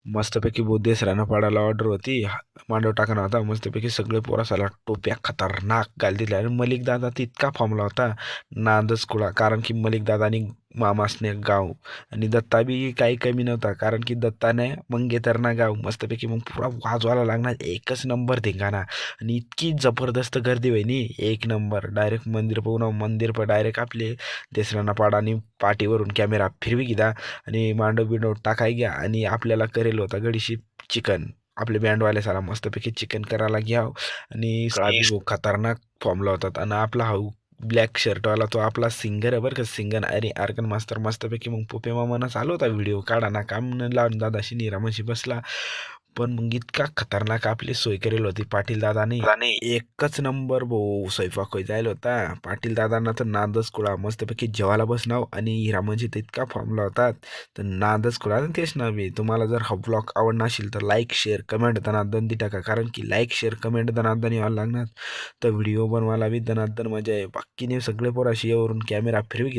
मस्तपैकी बुद्धेसरांना पाडायला ऑर्डर होती. मांडव टाकणं होता. मस्तपैकी सगळे पोरासाला टोप्या खतरनाक घाल दिल्या आणि मलिक दादा इतका फॉर्मला होता नादच कुळा. कारण की मलिक दादानी मामासने गाव आणि दत्ता बी काही कमी नव्हता. कारण की दत्ताने मंगेतरना गाव मस्तपैकी मग पुरा वाजवायला लागणार एकच नंबर धिंगाणा. आणि इतकी जबरदस्त गर्दी वहिनी एक नंबर. डायरेक्ट मंदिर पाहून मंदिर पर डायरेक्ट आपले देसरांना पाडा आणि पाठीवरून कॅमेरा फिरवी घ्या आणि मांडव बिंडव टाकाय घ्या आणि आपल्याला करेल होता गडीशी चिकन. आपले बँडवाले साला मस्तपैकी चिकन करायला घ्या आणि भाऊ खतरनाक फॉर्मला होतात. आणि आपला हा ब्लॅक शर्टवाला तो आपला सिंगर आहे बरं का. सिंगर अरे आर्गन मास्तर मस्तपैकी मग पोपे मामाना चालू होता व्हिडिओ काढा ना काम लावून दादाशी निरामाशी बसला. पण मग इतका खतरनाक आपली सोय करेल होती पाटील दादाने. एकच नंबर भाऊ स्वयंपाक जायला होता. पाटील दादांना तर नादच कुळा. मस्तपैकी जेवायला बसणाव आणि हिरामनजी तर इतका फॉर्मला होतात तर नादच कुळा. आणि तेच ना मी तुम्हाला जर हा ब्लॉग आवडला असेल तर लाईक शेअर कमेंट दनादन दी टाका. कारण की लाईक शेअर कमेंट दनादन यावं लागणार तर व्हिडिओ बनवायला बी दनादन मजा आहे. बाकीने सगळे पोराशी यावरून कॅमेरा फिरवी